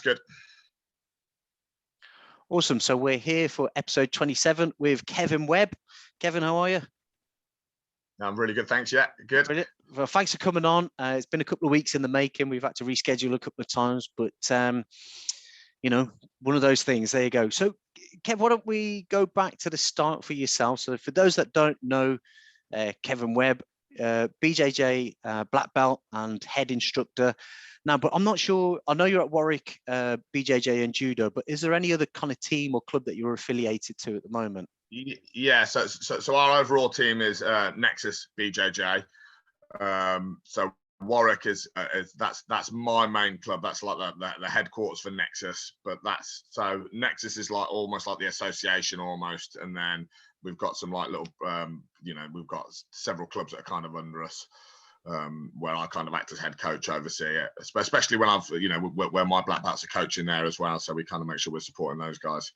good. Awesome. So we're here for episode 27 with Kevin Webb. Kevin, how are you? I'm really good, thanks. Yeah, good. Brilliant. Well, thanks for coming on. It's been a couple of weeks in the making. We've had to reschedule a couple of times, but you know, one of those things. There you go. So, Kev, why don't we go back to the start for yourself? So, for those that don't know, Kevin Webb, BJJ black belt and head instructor. Now, but I'm not sure. I know you're at Warwick BJJ and Judo, but is there any other kind of team or club that you're affiliated to at the moment? Yeah, so our overall team is Nexus BJJ. So Warwick is that's my main club. That's like the headquarters for Nexus. But so Nexus is like almost like the association almost, and then we've got some like little we've got several clubs that are kind of under us, where I kind of act as head coach, oversee it, especially when I've where my black belts are coaching there as well. So we kind of make sure we're supporting those guys.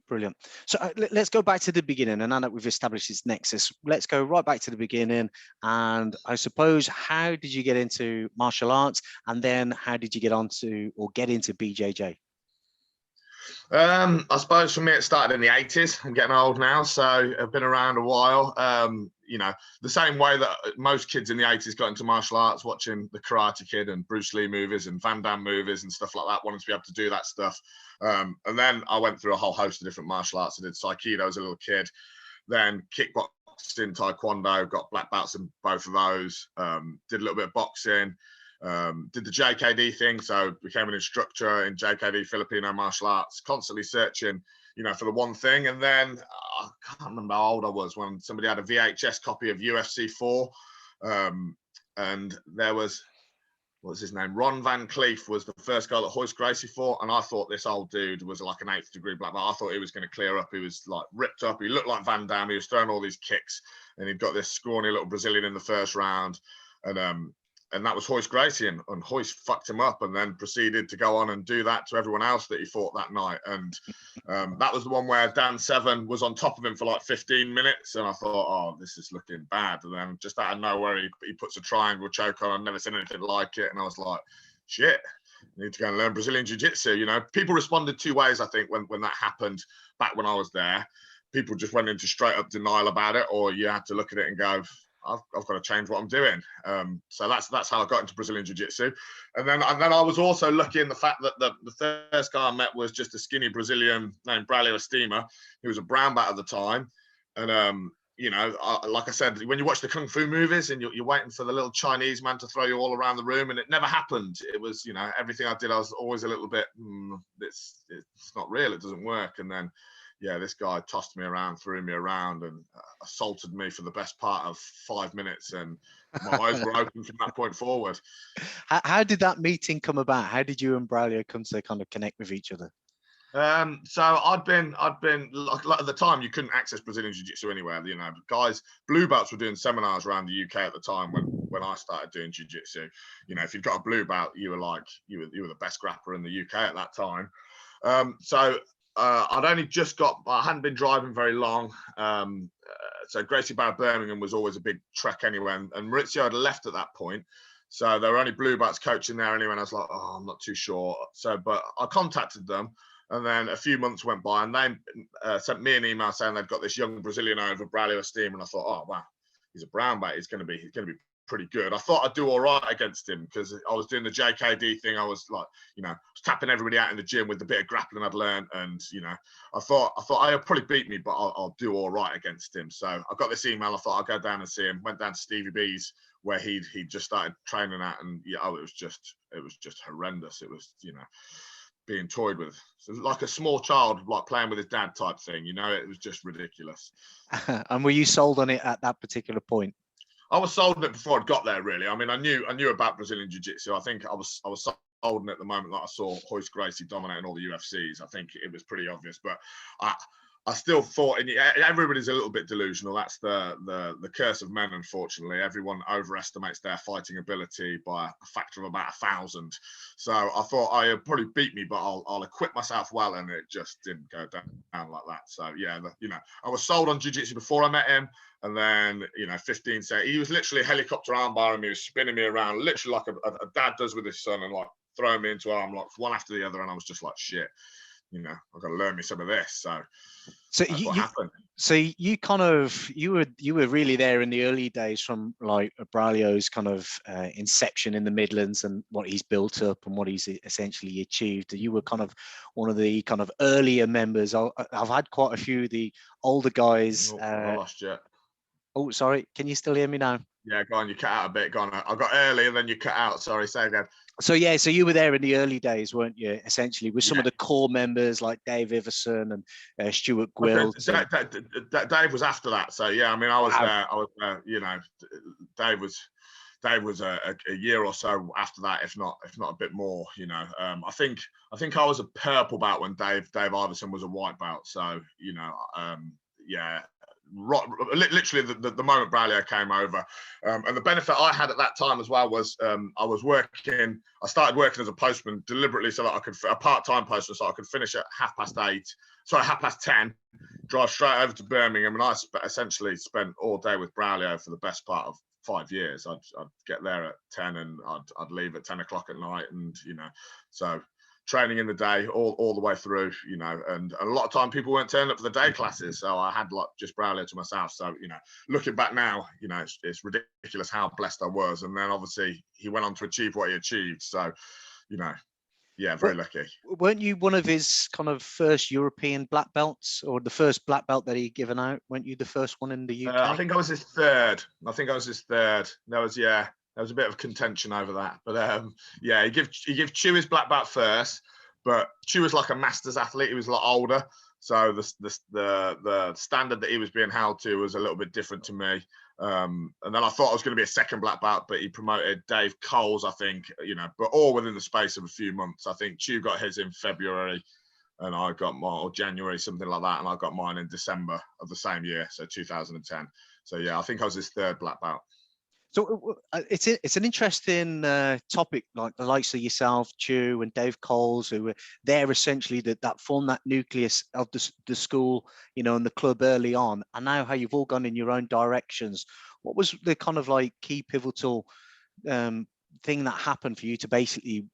Brilliant. So let's go back to the beginning. And now that we've established this Nexus, let's go right back to the beginning. And I suppose, how did you get into martial arts? And then how did you get into BJJ? I suppose for me, it started in the 80s. I'm getting old now, so I've been around a while. The same way that most kids in the 80s got into martial arts, watching the Karate Kid and Bruce Lee movies and Van Damme movies and stuff like that, wanting to be able to do that stuff. And then I went through a whole host of different martial arts. I did Aikido as a little kid, then kickboxing, Taekwondo, got black belts in both of those, did a little bit of boxing, did the JKD thing, so became an instructor in JKD Filipino martial arts, constantly searching for the one thing. And then I can't remember how old I was when somebody had a VHS copy of UFC 4, and there was, what was his name, Ron Van Cleef was the first guy that Hoist Gracie fought, and I thought this old dude was like an 8th degree black belt. I thought he was going to clear up. He was like ripped up, he looked like Van Damme, he was throwing all these kicks, and he'd got this scrawny little Brazilian in the first round, and that was Hoist Gracie, and Hoist fucked him up and then proceeded to go on and do that to everyone else that he fought that night. And that was the one where Dan Severn was on top of him for like 15 minutes. And I thought, oh, this is looking bad. And then just out of nowhere, he puts a triangle choke on. I've never seen anything like it. And I was like, shit, I need to go and learn Brazilian Jiu-Jitsu. People responded two ways, I think, when that happened back when I was there. People just went into straight up denial about it, or you had to look at it and go, I've got to change what I'm doing. So that's how I got into Brazilian Jiu-Jitsu. And then I was also lucky in the fact that the first guy I met was just a skinny Brazilian named Braulio Estima. He was a brown belt at the time. And, like I said, when you watch the Kung Fu movies and you're waiting for the little Chinese man to throw you all around the room, and it never happened. It was, everything I did, I was always a little bit, it's not real, it doesn't work. And then, yeah, this guy tossed me around, threw me around, and assaulted me for the best part of 5 minutes. And my eyes were open from that point forward. How did that meeting come about? How did you and Braulio come to kind of connect with each other? So I'd been like at the time you couldn't access Brazilian Jiu-Jitsu anywhere. Guys, blue belts were doing seminars around the UK at the time when I started doing Jiu-Jitsu. If you'd got a blue belt, you were the best grappler in the UK at that time. I'd only I hadn't been driving very long. So Gracie Barra Birmingham was always a big trek anyway. And Maurizio had left at that point. So there were only blue belts coaching there anyway. And I was like, oh, I'm not too sure. But I contacted them. And then a few months went by, and they sent me an email saying they'd got this young Brazilian over, Braulio Estima. And I thought, oh, wow, he's a brown belt. He's going to be pretty good. I thought I'd do all right against him because I was doing the JKD thing. I was like, was tapping everybody out in the gym with the bit of grappling I'd learned, and I thought he'll probably beat me, but I'll do all right against him. So I got this email. I thought I'll go down and see him. Went down to Stevie B's where he just started training at, and it was just horrendous. It was being toyed with, so like a small child like playing with his dad type thing. It was just ridiculous. And were you sold on it at that particular point? I was sold on it before I got there, really. I mean, I knew about Brazilian Jiu-Jitsu. I think I was sold on it the moment that I saw Hoist Gracie dominating all the UFCs. I think it was pretty obvious, but I still thought, and everybody's a little bit delusional. That's the curse of men, unfortunately. Everyone overestimates their fighting ability by a factor of about 1,000. So I thought I'd probably beat me, but I'll equip myself well, and it just didn't go down like that. So yeah, I was sold on jiu-jitsu before I met him, and then 15 seconds, he was literally helicopter arm barring me, he was spinning me around, literally like a dad does with his son, and like throwing me into arm locks, one after the other, and I was just like, shit, you know, I've got to learn me some of this. So that's what happened. So you kind of you were really there in the early days from like Braulio's kind of inception in the Midlands and what he's built up and what he's essentially achieved. You were kind of one of the kind of earlier members. I've had quite a few of the older guys. I lost you. Oh, sorry. Can you still hear me now? Yeah, go on. You cut out a bit. Go on. I got early and then you cut out. Sorry, say again. So yeah, so you were there in the early days, weren't you? Essentially, with some of the core members like Dave Iverson and Stuart Gwilt. Dave was after that. So yeah, I mean, I was there. I was there. You know, Dave was a year or so after that, if not a bit more. You know, I think I was a purple belt when Dave Iverson was a white belt. So you know, yeah. Literally the moment Braulio came over, and the benefit I had at that time as well was I started working as a postman deliberately so that I could, a part-time postman, so I could finish at 10:30, drive straight over to Birmingham, and I essentially spent all day with Braulio for the best part of 5 years. I'd get there at 10 and I'd leave at 10 o'clock at night, and you know, so training in the day all the way through, you know, and a lot of time people weren't turning up for the day classes, so I had like just Braulio to myself. So you know, looking back now, you know, it's ridiculous how blessed I was. And then obviously he went on to achieve what he achieved, so you know, yeah, very lucky. Weren't you one of his kind of first European black belts, or the first black belt that he'd given out? Weren't you the first one in the UK? I think I was his third. There was a bit of contention over that, but yeah, he gave Chew his black belt first, but Chew was like a masters athlete. He was a lot older, so the standard that he was being held to was a little bit different to me. And then I thought I was going to be a second black belt, but he promoted Dave Coles, I think, you know, but all within the space of a few months. I think Chew got his in February, and I got mine, or January, something like that, and I got mine in December of the same year, so 2010. So yeah, I think I was his third black belt. So it's an interesting topic, like the likes of yourself, Chew, and Dave Coles, who were there essentially that formed that nucleus of the school, you know, and the club early on, and now how you've all gone in your own directions. What was the kind of like key pivotal thing that happened for you to basically,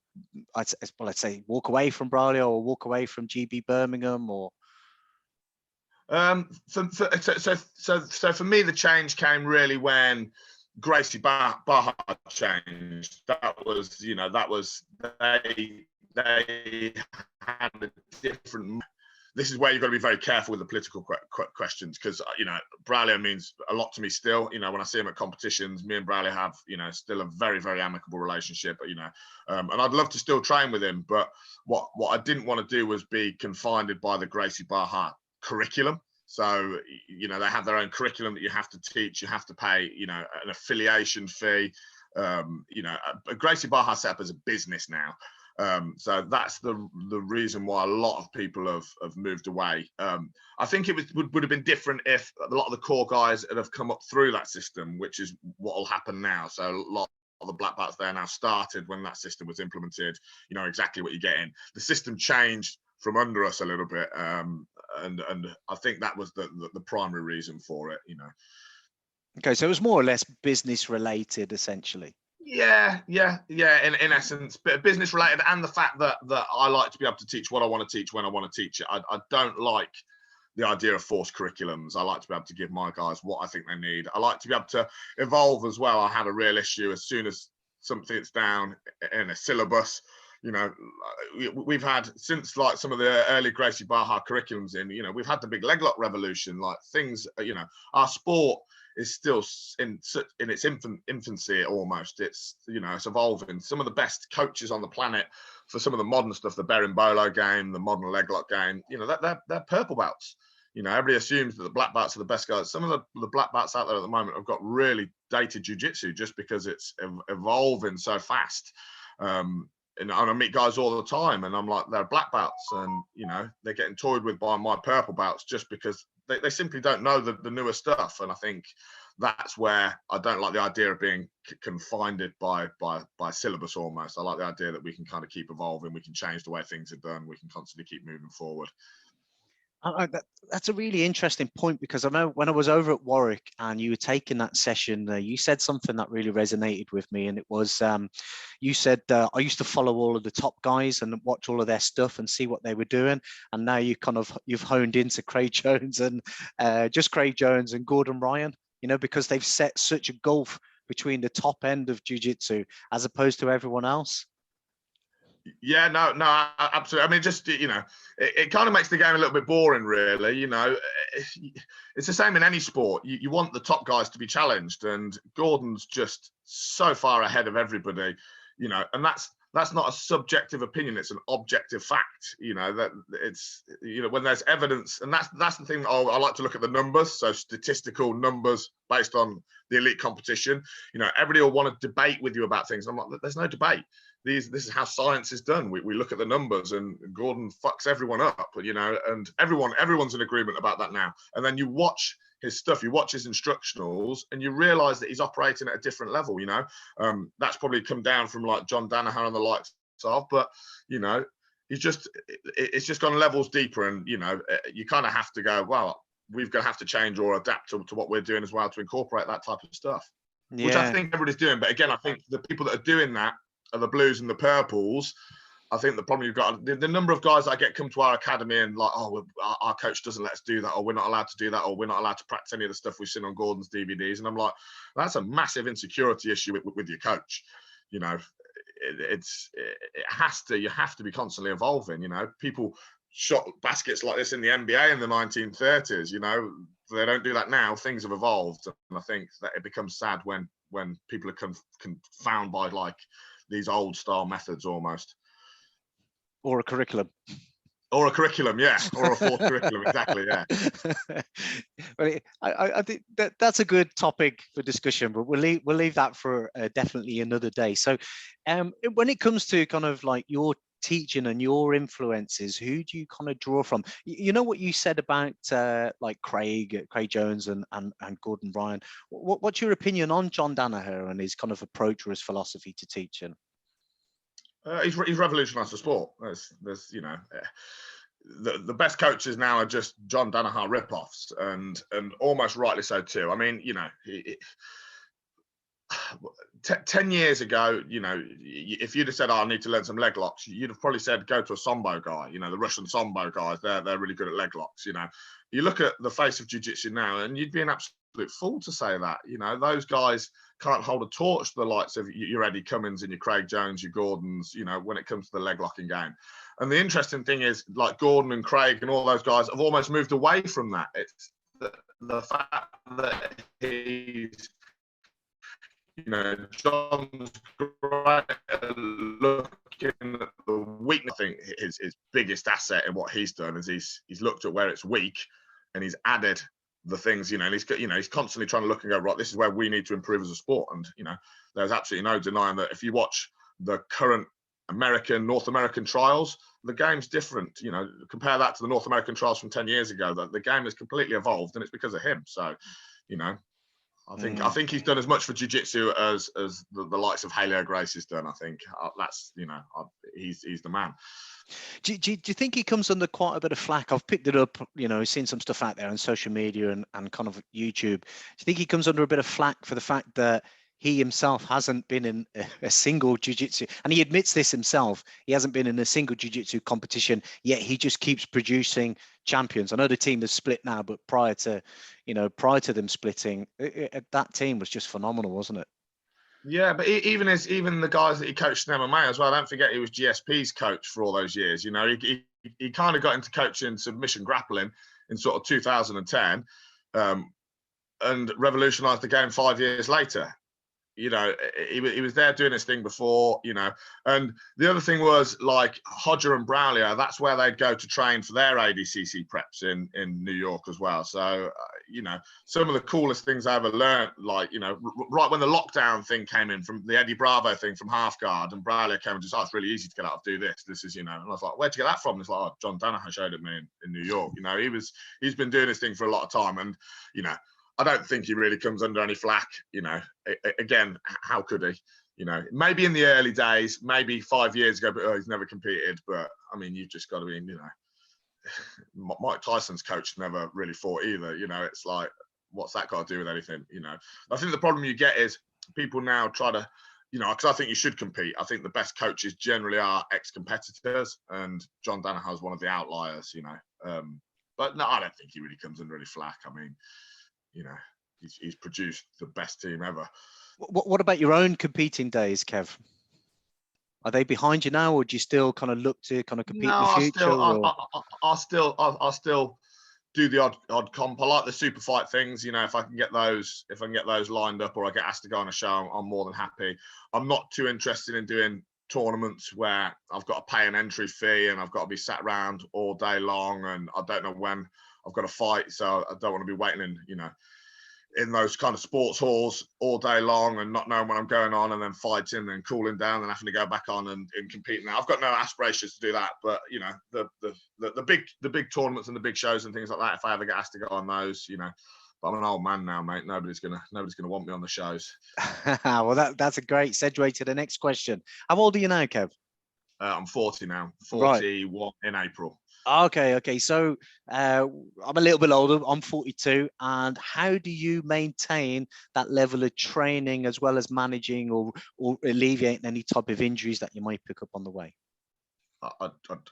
let's say, walk away from Braulio or walk away from GB Birmingham, or? So for me, the change came really when Gracie Baja changed. That was, you know, they had a different. This is where you've got to be very careful with the political questions, because you know, Braulio means a lot to me still. You know, when I see him at competitions, me and Braulio have, you know, still a very, very amicable relationship. You know, and I'd love to still train with him, but what I didn't want to do was be confined by the Gracie Baja curriculum. So, you know, they have their own curriculum that you have to teach. You have to pay, you know, an affiliation fee. You know, Gracie Baja set up as a business now. So that's the reason why a lot of people have moved away. I think it would have been different if a lot of the core guys have come up through that system, which is what will happen now. So a lot of the black belts there now started when that system was implemented. You know exactly what you're getting. The system changed from under us a little bit, and I think that was the primary reason for it, you know. Okay, so it was more or less business related, essentially. Yeah. In essence, but business related, and the fact that I like to be able to teach what I want to teach when I want to teach it. I don't like the idea of forced curriculums. I like to be able to give my guys what I think they need. I like to be able to evolve as well. I had a real issue as soon as something's down in a syllabus. You know, we've had, since like some of the early Gracie Baja curriculums in, you know, we've had the big leg lock revolution, like things, you know, our sport is still in its infancy almost. It's, you know, it's evolving. Some of the best coaches on the planet for some of the modern stuff, the berimbolo game, the modern leg lock game, you know, they're purple belts. You know, everybody assumes that the black belts are the best guys. Some of the black belts out there at the moment have got really dated jiu-jitsu just because it's evolving so fast. And I meet guys all the time, and I'm like, they're black belts, and you know, they're getting toyed with by my purple belts just because they simply don't know the newer stuff. And I think that's where I don't like the idea of being confined by syllabus almost. I like the idea that we can kind of keep evolving, we can change the way things are done, we can constantly keep moving forward. That's a really interesting point, because I know when I was over at Warwick and you were taking that session, you said something that really resonated with me, and it was you said I used to follow all of the top guys and watch all of their stuff and see what they were doing, and now you've honed into Craig Jones and just Craig Jones and Gordon Ryan, because they've set such a gulf between the top end of jiu-jitsu as opposed to everyone else. Yeah, no, absolutely. I mean, just, it kind of makes the game a little bit boring, really. It's the same in any sport. You want the top guys to be challenged, and Gordon's just so far ahead of everybody, and that's not a subjective opinion. It's an objective fact, that it's, when there's evidence, and that's the thing. I like to look at the numbers. So statistical numbers based on the elite competition. Everybody will want to debate with you about things. I'm like, there's no debate. This is how science is done. We look at the numbers, and Gordon fucks everyone up, and everyone's in agreement about that now. And then you watch his stuff, you watch his instructionals, and you realize that he's operating at a different level. That's probably come down from like John Danaher and the likes of, but it's just gone levels deeper, and you kind of have to go, well, we're going to have to change or adapt to what we're doing as well to incorporate that type of stuff, which I think everybody's doing. But again, I think the people that are doing that are the blues and the purples. I think the problem you've got, the number of guys that come to our academy and like, oh, our coach doesn't let us do that, or we're not allowed to do that, or we're not allowed to practice any of the stuff we've seen on Gordon's DVDs. And I'm like, that's a massive insecurity issue with your coach. You have to be constantly evolving. People shot baskets like this in the NBA in the 1930s. They don't do that now. Things have evolved, and I think that it becomes sad when people are confounded by like these old style methods almost. Or a curriculum. Or a curriculum, yeah. Or a fourth curriculum, exactly, yeah. Well, I think that's a good topic for discussion, but we'll leave that for definitely another day. So when it comes to kind of like your teaching and your influences, who do you kind of draw from? What you said about like Craig Jones and Gordon Ryan. What's your opinion on John Danaher and his kind of approach or his philosophy to teaching? He's revolutionised the sport. There's the best coaches now are just John Danaher ripoffs, and almost rightly so too. I mean, 10 years ago, if you'd have said, I need to learn some leg locks, you'd have probably said, go to a Sambo guy, the Russian Sambo guys, they're really good at leg locks. You look at the face of jiu-jitsu now, and you'd be an absolute fool to say that. Those guys can't hold a torch to the likes of your Eddie Cummins and your Craig Jones, your Gordons, when it comes to the leg locking game. And the interesting thing is, like Gordon and Craig and all those guys have almost moved away from that. It's the fact that he's, John's great at looking at the weakness. I think his biggest asset in what he's done is he's looked at where it's weak, and he's added the things, and he's constantly trying to look and go, right, this is where we need to improve as a sport. And there's absolutely no denying that if you watch the current North American trials, the game's different. Compare that to the North American trials from 10 years ago. The game has completely evolved, and it's because of him. So, I think he's done as much for jiu-jitsu as the likes of Helio Gracie has done. I think that's he's the man. Do you think he comes under quite a bit of flack? I've picked it up, seen some stuff out there on social media and kind of YouTube. Do you think he comes under a bit of flack for the fact that he himself hasn't been in a single jiu-jitsu, and he admits this himself, he hasn't been in a single jiu-jitsu competition, yet he just keeps producing champions? I know the team is split now, but prior to them splitting, that team was just phenomenal, wasn't it? Yeah, but even the guys that he coached in MMA as well, don't forget he was GSP's coach for all those years. He kind of got into coaching submission grappling in sort of 2010 and revolutionized the game 5 years later. He was there doing his thing before, and the other thing was like Hodger and Braulio, that's where they'd go to train for their ADCC preps in New York as well. So, some of the coolest things I ever learned, like, right when the lockdown thing came in from the Eddie Bravo thing from Half Guard, and Braulio came and just, it's really easy to get out of do this. This is, and I was like, where'd you get that from? It's like, John Danaher showed it me in New York. He's been doing this thing for a lot of time, and, I don't think he really comes under any flack. Again, how could he? Maybe in the early days, maybe 5 years ago, but he's never competed. But I mean, you've just got to be, Mike Tyson's coach never really fought either. You know, it's like, what's that got to do with anything? You know, I think the problem you get is people now try to, you know, because I think you should compete. I think the best coaches generally are ex-competitors, and John Danaher is one of the outliers, you know. But no, I don't think he really comes under any flack. I mean, you know, he's produced the best team ever. What about your own competing days, Kev? Are they behind you now, or do you still kind of look to kind of compete in the future? I'll still do the odd comp. I like the super fight things. You know, if I can get those lined up, or I get asked to go on a show, I'm more than happy. I'm not too interested in doing tournaments where I've got to pay an entry fee and I've got to be sat around all day long, and I don't know when I've got to fight, so I don't want to be waiting in, you know, in those kind of sports halls all day long and not knowing when I'm going on, and then fighting and cooling down and having to go back on and competing. Now, I've got no aspirations to do that, but you know, the big tournaments and the big shows and things like that, if I ever get asked to go on those, you know, but I'm an old man now, mate. Nobody's gonna want me on the shows. Well, that's a great segue to the next question. How old are you now, Kev? I'm 40 now. 41 in April. Okay. So I'm a little bit older. I'm 42. And how do you maintain that level of training as well as managing or alleviating any type of injuries that you might pick up on the way? I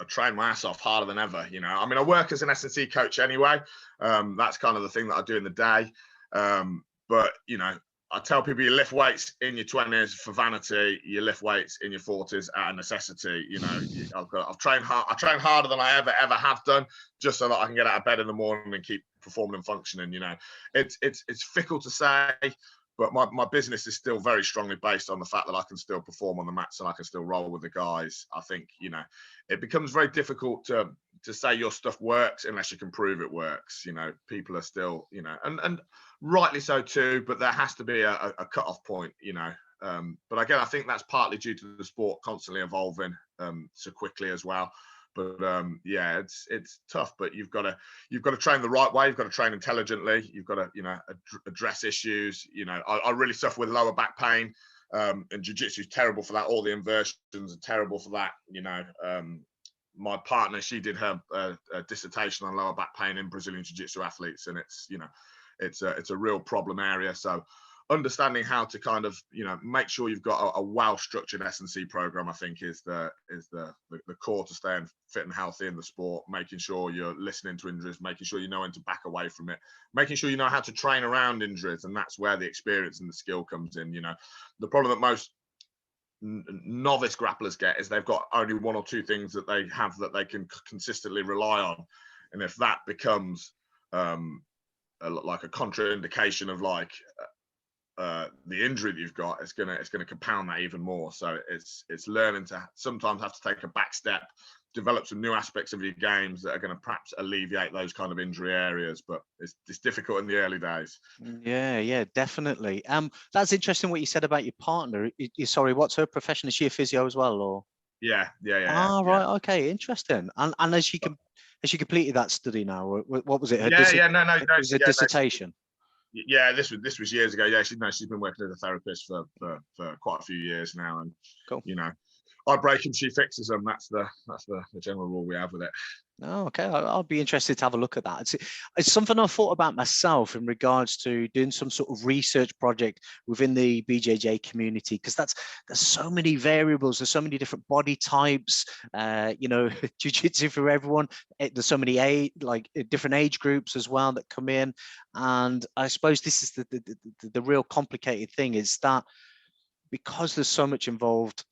train my ass off harder than ever. You know, I mean, I work as an S&C coach anyway. That's kind of the thing that I do in the day. But you know, I tell people, you lift weights in your 20s for vanity, you lift weights in your 40s out of necessity. You know, I've trained hard. I train harder than I ever have done, just so that I can get out of bed in the morning and keep performing and functioning. You know, it's fickle to say, but my business is still very strongly based on the fact that I can still perform on the mats and I can still roll with the guys. I think, you know, it becomes very difficult to say your stuff works unless you can prove it works. You know, people are still, you know, and rightly so too, but there has to be a cut-off point, you know. But again, I think that's partly due to the sport constantly evolving so quickly as well. But yeah, it's tough, but you've got to train the right way. You've got to train intelligently. You've got to, you know, address issues. You know, I really suffer with lower back pain, and jiu-jitsu is terrible for that. All the inversions are terrible for that. You know, my partner, she did her dissertation on lower back pain in Brazilian jiu-jitsu athletes, and it's, you know, it's a real problem area. So understanding how to kind of, you know, make sure you've got a well-structured S&C program, I think is the core to staying fit and healthy in the sport. Making sure you're listening to injuries, making sure you know when to back away from it, making sure you know how to train around injuries, and that's where the experience and the skill comes in. You know, the problem that most novice grapplers get is they've got only one or two things that they have that they can consistently rely on, and if that becomes like a contraindication of like the injury that you've got, it's gonna compound that even more. So it's learning to sometimes have to take a back step, develop some new aspects of your games that are going to perhaps alleviate those kind of injury areas, but it's difficult in the early days. Yeah, definitely. That's interesting what you said about your partner. Sorry, what's her profession? Is she a physio as well, or? Yeah. Right, okay, interesting. And has she completed that study now? Or what was it? No, it was a dissertation. Yeah, this was years ago. Yeah, she's been working as a therapist for quite a few years now, and cool. You know, I break them, she fixes them. That's the general rule we have with it. Oh, okay. I'll be interested to have a look at that. It's something I thought about myself in regards to doing some sort of research project within the BJJ community, because there's so many variables, there's so many different body types, you know, jiu-jitsu for everyone. There's so many different age groups as well that come in, and I suppose this is the real complicated thing is that because there's so much involved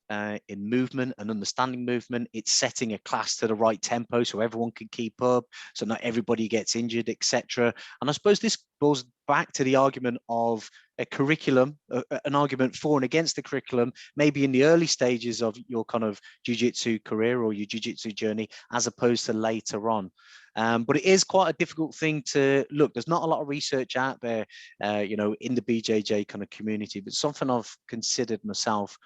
in movement and understanding movement, it's setting a class to the right tempo so everyone can keep up, so not everybody gets injured, etc. And I suppose this goes back to the argument of a curriculum, an argument for and against the curriculum, maybe in the early stages of your kind of jiu-jitsu career or your jiu-jitsu journey, as opposed to later on. But it is quite a difficult thing to look. There's not a lot of research out there, you know, in the BJJ kind of community, but something I've considered myself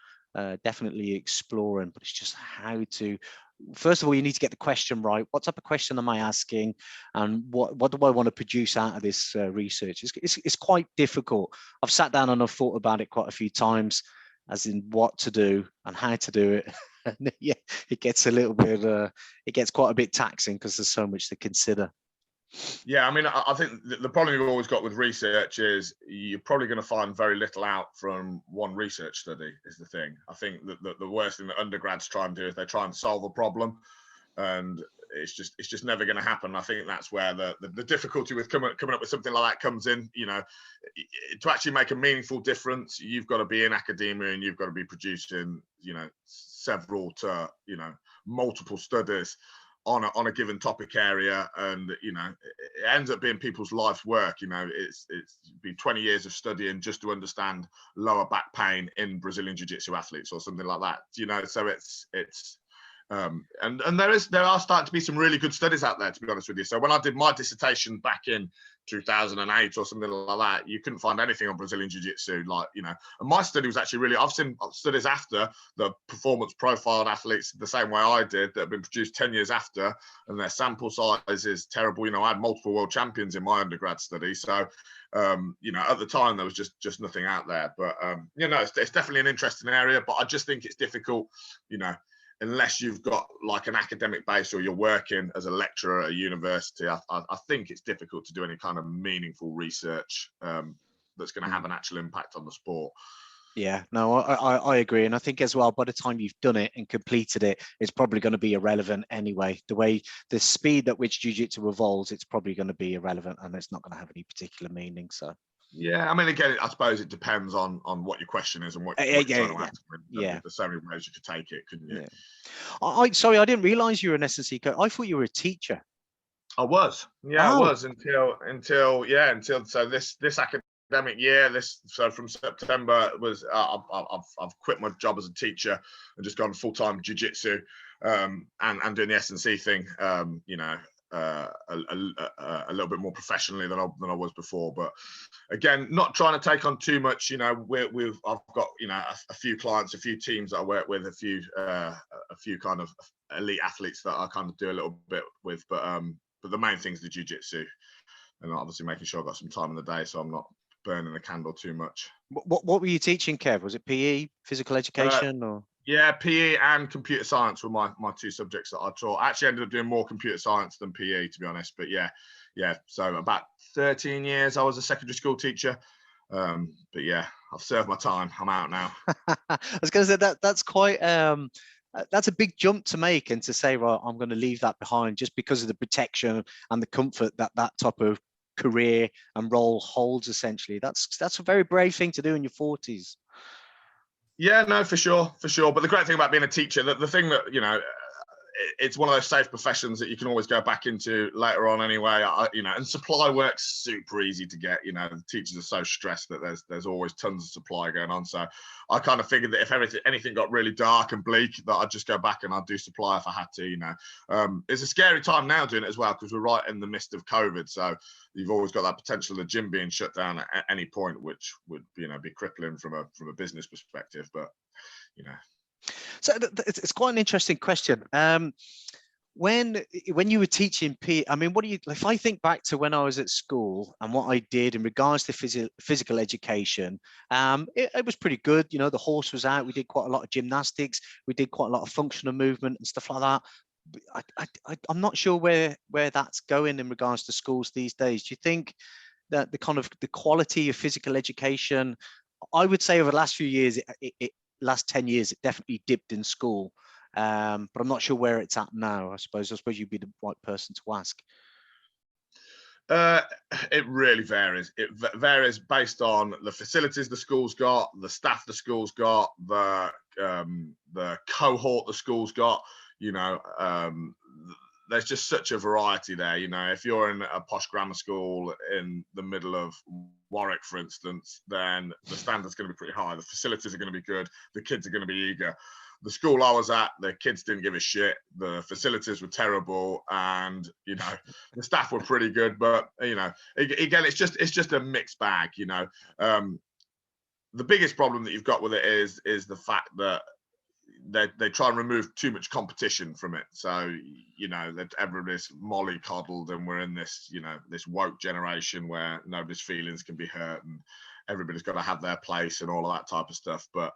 definitely exploring. But it's just how to, first of all, you need to get the question right. What type of question am I asking, and what do I want to produce out of this research? It's quite difficult. I've sat down and I've thought about it quite a few times, as in what to do and how to do it. And yeah, it gets a little bit, it gets quite a bit taxing because there's so much to consider. Yeah, I mean, I think the problem you've always got with research is you're probably going to find very little out from one research study is the thing. I think that the worst thing that undergrads try and do is they try and solve a problem, and it's just never going to happen. I think that's where the difficulty with coming up with something like that comes in. You know, to actually make a meaningful difference, you've got to be in academia and you've got to be producing, you know, several to, you know, multiple studies on a given topic area, and you know, it ends up being people's life's work. You know, it's been 20 years of studying just to understand lower back pain in Brazilian jiu-jitsu athletes or something like that. You know, so it's and there are starting to be some really good studies out there, to be honest with you. So when I did my dissertation back in 2008 or something like that, you couldn't find anything on Brazilian jiu-jitsu, like, you know, and my study was actually really, I've seen studies after the performance profiled athletes the same way I did that have been produced 10 years after, and their sample size is terrible. You know, I had multiple world champions in my undergrad study, so you know, at the time there was just nothing out there. But you know, it's definitely an interesting area, but I just think it's difficult, you know, unless you've got like an academic base or you're working as a lecturer at a university. I think it's difficult to do any kind of meaningful research that's going to have an actual impact on the sport. Yeah, no, I agree. And I think as well, by the time you've done it and completed it, it's probably going to be irrelevant anyway. The speed at which jiu-jitsu evolves, it's probably going to be irrelevant and it's not going to have any particular meaning. So yeah, I mean, again, I suppose it depends on what your question is and what you're trying to ask. Yeah, there's so many ways you could take it, couldn't you? Yeah. Sorry, I didn't realize you were an S&C coach. I thought you were a teacher. I was, yeah, I was until so this academic year, so from September was I've quit my job as a teacher and just gone full-time jiu-jitsu and doing the S&C thing, you know, a little bit more professionally than I was before. But again, not trying to take on too much. You know, I've got, you know, a few clients, a few teams that I work with, a few kind of elite athletes that I kind of do a little bit with. But the main thing is the jiu-jitsu, and obviously making sure I've got some time in the day so I'm not burning the candle too much. What were you teaching, Kev? Was it PE, physical education, or? Yeah, PE and computer science were my two subjects that I taught. I actually ended up doing more computer science than PE, to be honest. But yeah. So about 13 years I was a secondary school teacher. But yeah, I've served my time. I'm out now. I was going to say that's quite that's a big jump to make, and to say, right, I'm going to leave that behind just because of the protection and the comfort that type of career and role holds. Essentially, that's a very brave thing to do in your 40s. Yeah, no, for sure. But the great thing about being a teacher, the thing that, you know, it's one of those safe professions that you can always go back into later on anyway. You know, and supply work's super easy to get. You know, the teachers are so stressed that there's always tons of supply going on. So I kind of figured that if anything got really dark and bleak, that I'd just go back and I'd do supply if I had to. You know, it's a scary time now doing it as well because we're right in the midst of COVID. So you've always got that potential of the gym being shut down at any point, which would, you know, be crippling from a business perspective. But you know. So it's quite an interesting question. When you were teaching PE, I mean, if I think back to when I was at school and what I did in regards to physical education, it was pretty good. You know, the horse was out. We did quite a lot of gymnastics. We did quite a lot of functional movement and stuff like that. I'm not sure where that's going in regards to schools these days. Do you think that the quality of physical education, I would say over the last few years, last 10 years, it definitely dipped in school, but I'm not sure where it's at now. I suppose you'd be the right person to ask. It really varies. It varies based on the facilities the school's got, the staff the school's got, the cohort the school's got. You know, there's just such a variety there. You know, if you're in a posh grammar school in the middle of Warwick, for instance, then the standard's going to be pretty high. The facilities are going to be good. The kids are going to be eager. The school I was at, the kids didn't give a shit. The facilities were terrible, and you know, the staff were pretty good. But you know, again, it's just a mixed bag. You know, the biggest problem that you've got with it is the fact that they try and remove too much competition from it. So, you know, that everybody's mollycoddled and we're in this, you know, this woke generation where nobody's feelings can be hurt. And everybody's got to have their place and all of that type of stuff. But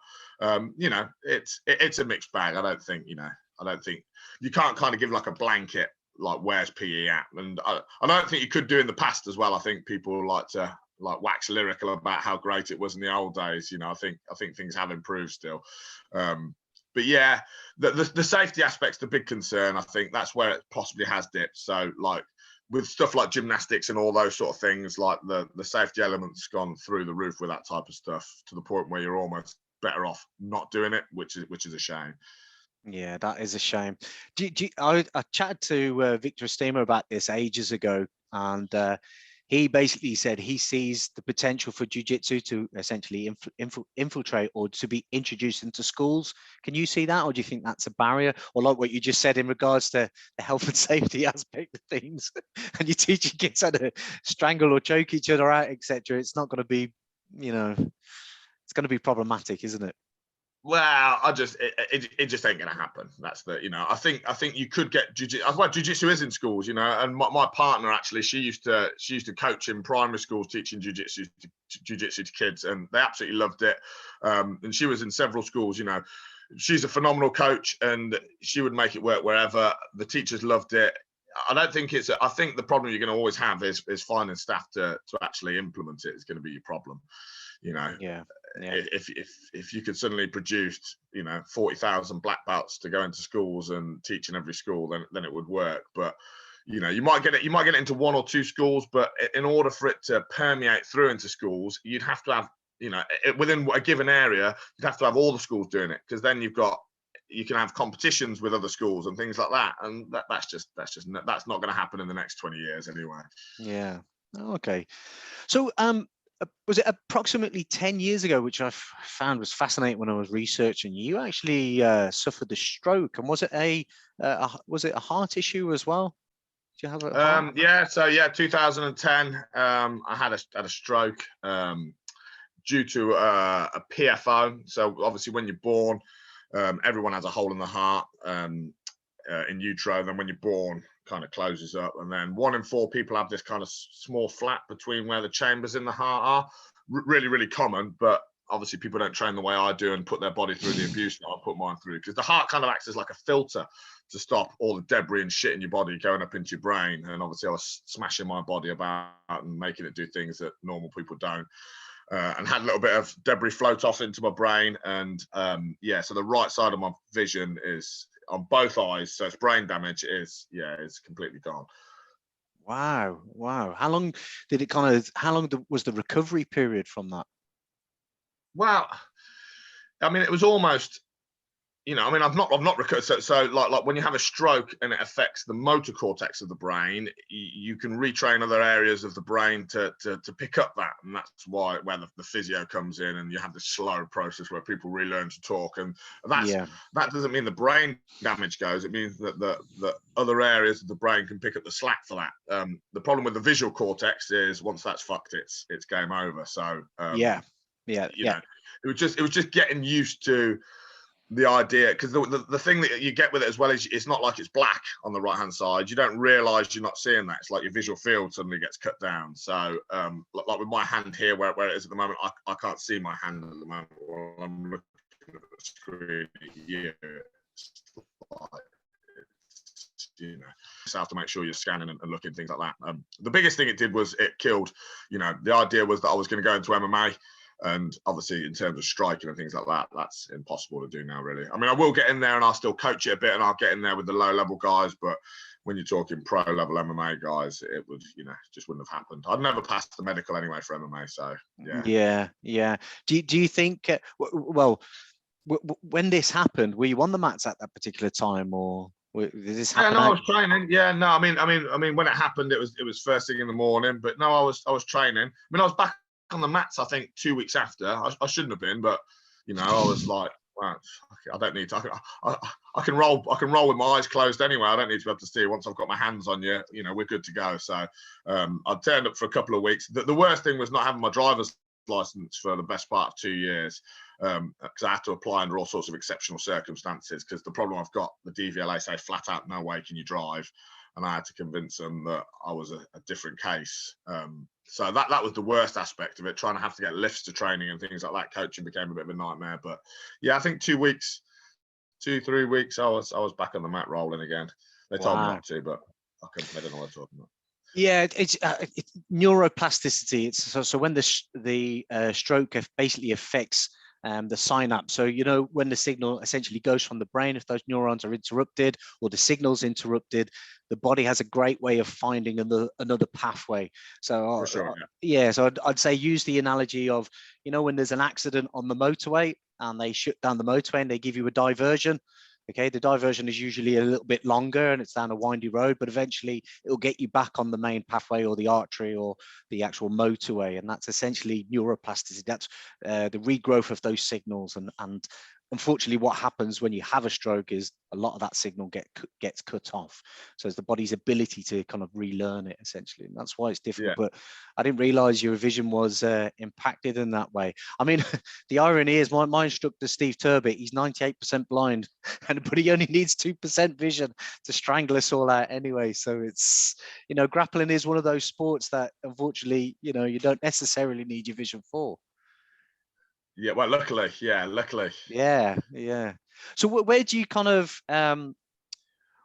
you know, it's a mixed bag. I don't think you can't kind of give like a blanket like where's PE at, and I don't think you could do in the past as well. I think people like to like wax lyrical about how great it was in the old days. You know, I think things have improved still. But yeah, the safety aspect's the big concern. I think that's where it possibly has dipped. So like with stuff like gymnastics and all those sort of things, like the safety element's gone through the roof with that type of stuff, to the point where you're almost better off not doing it, which is a shame. Yeah, that is a shame. I chatted to Victor Estima about this ages ago, and he basically said he sees the potential for jiu-jitsu to essentially infiltrate or to be introduced into schools. Can you see that, or do you think that's a barrier? Or like what you just said in regards to the health and safety aspect of things, and you're teaching kids how to strangle or choke each other out, etc. It's not going to be, you know, it's going to be problematic, isn't it? Well, it just ain't gonna happen. That's the, you know, I think you could get jiu-jitsu. That's why jiu-jitsu is in schools, you know. And my partner actually, she used to coach in primary schools, teaching jiu-jitsu to kids, and they absolutely loved it. And she was in several schools, you know. She's a phenomenal coach, and she would make it work wherever. The teachers loved it. I think the problem you're going to always have is finding staff to actually implement it is going to be your problem, you know. Yeah. If you could suddenly produce, you know, 40,000 black belts to go into schools and teach in every school, then it would work. But you know, you might get it into one or two schools, but in order for it to permeate through into schools, you'd have to have, you know, within a given area, you'd have to have all the schools doing it, because then you can have competitions with other schools and things like that, and that's not going to happen in the next 20 years anyway. Yeah. Okay. So was it approximately 10 years ago, which I found was fascinating when I was researching, you actually suffered a stroke, and was it a heart issue as well? Do you have a heart? Yeah, so yeah, 2010, I had a stroke due to a PFO. So obviously when you're born, everyone has a hole in the heart in utero. Then when you're born, kind of closes up, and then 1 in 4 people have this kind of small flap between where the chambers in the heart are. Really, really common, but obviously people don't train the way I do and put their body through the abuse that I put mine through, because the heart kind of acts as like a filter to stop all the debris and shit in your body going up into your brain. And obviously I was smashing my body about and making it do things that normal people don't. And had a little bit of debris float off into my brain. And yeah, so the right side of my vision is on both eyes, so it's brain damage, is completely gone. Wow. How long was the recovery period from that? Well, I mean, it was almost, you know, I mean, I've not recovered. So like when you have a stroke and it affects the motor cortex of the brain, you can retrain other areas of the brain to pick up that, and that's where the physio comes in, and you have this slow process where people relearn to talk, and that doesn't mean the brain damage goes. It means that the other areas of the brain can pick up the slack for that. The problem with the visual cortex is once that's fucked, it's game over. So you know, it was just getting used to the idea, because the thing that you get with it as well is it's not like it's black on the right hand side. You don't realize you're not seeing that. It's like your visual field suddenly gets cut down. So like with my hand here where it is at the moment, I can't see my hand at the moment while I'm looking at the screen here. You know, so have to make sure you're scanning and looking, things like that. The biggest thing it did was it killed, you know, the idea was that I was going to go into MMA. And obviously, in terms of striking and things like that, that's impossible to do now, really. I mean, I will get in there and I'll still coach it a bit, and I'll get in there with the low-level guys. But when you're talking pro-level MMA guys, it would, you know, just wouldn't have happened. I'd never passed the medical anyway for MMA, so yeah. Yeah. Do you think? Well, when this happened, were you on the mats at that particular time, or did this happen? Yeah, no, I was training. Yeah, no, I mean, when it happened, it was first thing in the morning. But no, I was training. I mean, I was back on the mats, I think 2 weeks after. I shouldn't have been, but you know, I was like, well, I don't need to. I can roll with my eyes closed anyway. I don't need to be able to see. Once I've got my hands on you, you know, we're good to go. So I turned up for a couple of weeks. The worst thing was not having my driver's license for the best part of 2 years, because I had to apply under all sorts of exceptional circumstances, because the problem I've got, the DVLA say flat out, no way can you drive. And I had to convince them that I was a different case. So that was the worst aspect of it, trying to have to get lifts to training and things like that. Coaching became a bit of a nightmare. But yeah, I think 3 weeks, I was back on the mat rolling again. They told me not to, but I don't know what I'm talking about. Yeah, it's neuroplasticity. It's so when the stroke basically affects the synapse. So, you know, when the signal essentially goes from the brain, if those neurons are interrupted or the signal's interrupted, the body has a great way of finding another pathway. So, For sure, yeah. So I'd say use the analogy of, you know, when there's an accident on the motorway and they shut down the motorway and they give you a diversion. Okay, the diversion is usually a little bit longer and it's down a windy road, but eventually it'll get you back on the main pathway or the artery or the actual motorway. And that's essentially neuroplasticity. That's the regrowth of those signals. And unfortunately, what happens when you have a stroke is a lot of that signal gets cut off. So it's the body's ability to kind of relearn it, essentially. And that's why it's difficult. Yeah. But I didn't realize your vision was impacted in that way. I mean, the irony is my instructor, Steve Turbett, he's 98% blind, but he only needs 2% vision to strangle us all out anyway. So it's, you know, grappling is one of those sports that unfortunately, you know, you don't necessarily need your vision for. Yeah, well, luckily. Yeah. So where do you kind of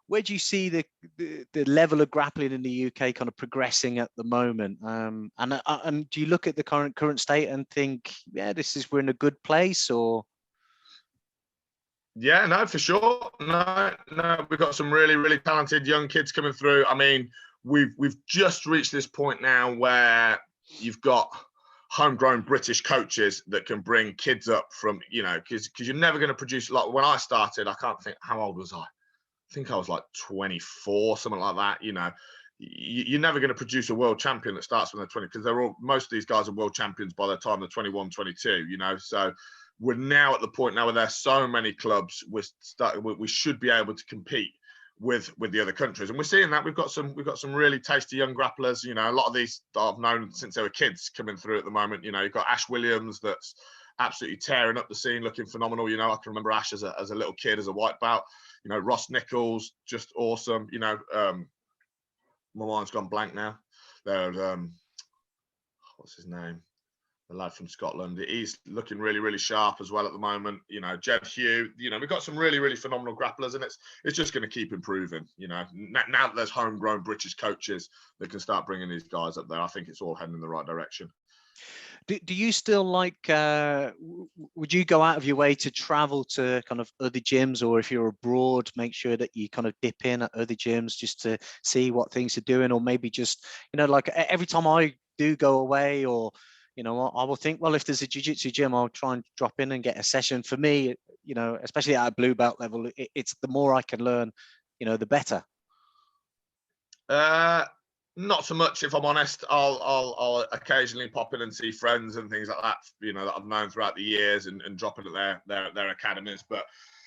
where do you see the level of grappling in the UK kind of progressing at the moment? And do you look at the current state and think, yeah, we're in a good place, or? Yeah, no, for sure. No, we've got some really, really talented young kids coming through. I mean, we've just reached this point now where you've got homegrown British coaches that can bring kids up from, you know, because you're never going to produce, like when I started, I can't think, how old was I? I think I was like 24, something like that. You know, you're never going to produce a world champion that starts when they're 20, because most of these guys are world champions by the time they're 21, 22, you know. So we're now at the point now where there's so many clubs, we should be able to compete with the other countries, and we're seeing that. We've got some really tasty young grapplers. You know, a lot of these I've known since they were kids coming through at the moment. You know, you've got Ash Williams that's absolutely tearing up the scene, looking phenomenal. You know, I can remember Ash as a little kid, as a white belt. You know, Ross Nichols, just awesome. You know, my mind's gone blank now. There's what's his name? The lad from Scotland. He's looking really, really sharp as well at the moment. You know, Jed Hugh. You know, we've got some really, really phenomenal grapplers, and it's just going to keep improving. You know, now that there's homegrown British coaches that can start bringing these guys up there, I think it's all heading in the right direction. Do you still like, would you go out of your way to travel to kind of other gyms, or if you're abroad, make sure that you kind of dip in at other gyms just to see what things are doing, or maybe just, you know, like every time I do go away, or, you know, I will think, well, if there's a jiu-jitsu gym, I'll try and drop in and get a session. For me, you know, especially at a blue belt level, it's the more I can learn, you know, the better. Not so much, if I'm honest. I'll occasionally pop in and see friends and things like that, you know, that I've known throughout the years, and drop in at their academies. But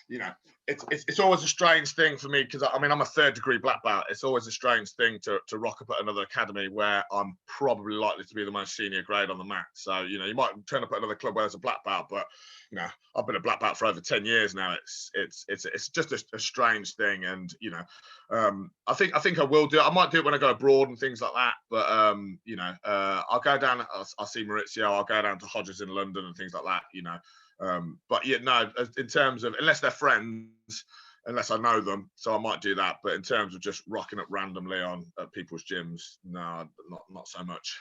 you know, it's always a strange thing for me, because I mean, I'm a 3rd degree black belt. It's always a strange thing to rock up at another academy where I'm probably likely to be the most senior grade on the mat. So, you know, you might turn up at another club where there's a black belt, but you know, I've been a black belt for over 10 years now. It's just a strange thing. And you know, I think I will do it. I might do it when I go abroad and things like that. But you know, I'll go down. I'll see Maurizio. I'll go down to Hodges in London and things like that. You know. But yeah, no, in terms of, unless they're friends, unless I know them, so I might do that. But in terms of just rocking up randomly at people's gyms, no, not so much.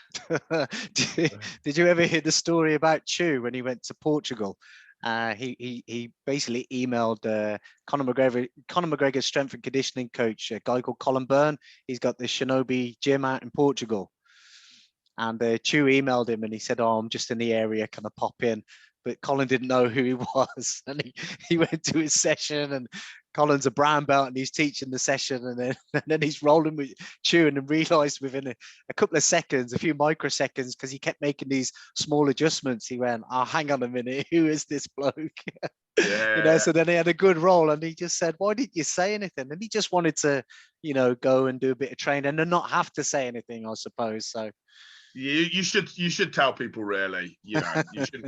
Did you ever hear the story about Chu when he went to Portugal? He basically emailed Conor McGregor's strength and conditioning coach, a guy called Colin Byrne. He's got this Shinobi gym out in Portugal. And Chu emailed him and he said, oh, I'm just in the area, can I pop in? But Colin didn't know who he was. And he went to his session, and Colin's a brown belt and he's teaching the session. And then he's rolling with Chu, and then realized within a couple of seconds, a few microseconds, because he kept making these small adjustments, he went, oh, hang on a minute, who is this bloke? Yeah. You know, so then he had a good roll, and he just said, why didn't you say anything? And he just wanted to, you know, go and do a bit of training and then not have to say anything, I suppose. So You should tell people, really, you know,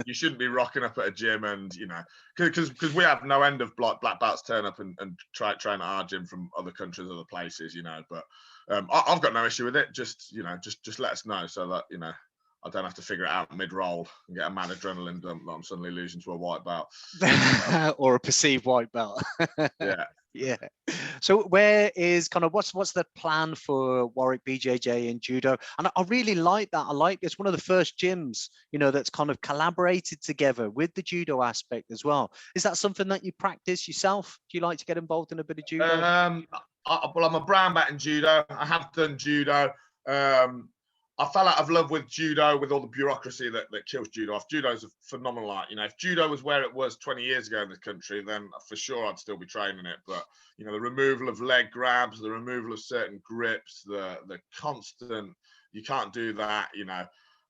you shouldn't be rocking up at a gym, and you know, because we have no end of black belts turn up and train at our gym from other countries, other places, you know. But I've got no issue with it. Just, you know, just let us know so that, you know, I don't have to figure it out mid-roll and get a mad adrenaline dump that I'm suddenly losing to a white belt. Or a perceived white belt. Yeah. Yeah. So where is kind of what's the plan for Warwick BJJ in judo? And I really like that. I like it's one of the first gyms, you know, that's kind of collaborated together with the judo aspect as well. Is that something that you practice yourself? Do you like to get involved in a bit of judo? Well, I'm a brown belt in judo. I have done judo. I fell out of love with judo, with all the bureaucracy that kills judo off. Judo's a phenomenal art. You know, if judo was where it was 20 years ago in this country, then for sure I'd still be training it. But, you know, the removal of leg grabs, the removal of certain grips, the constant, you can't do that, you know.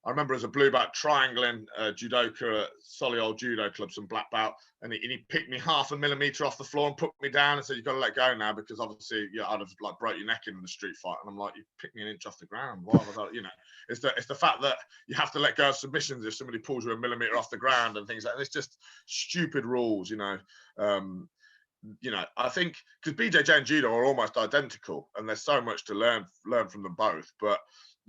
I remember as a blue belt triangling judoka at Solihull Judo Club, some black belt, and he picked me 0.5 millimeter off the floor and put me down and said, "You've got to let go now, because obviously, yeah, I'd have like broke your neck in the street fight." And I'm like, "You picked me an inch off the ground. Why was that?" You know, it's the fact that you have to let go of submissions if somebody pulls you 1 millimeter off the ground and things like that. It's just stupid rules, you know. You know, I think because BJJ and judo are almost identical, and there's so much to learn from them both, but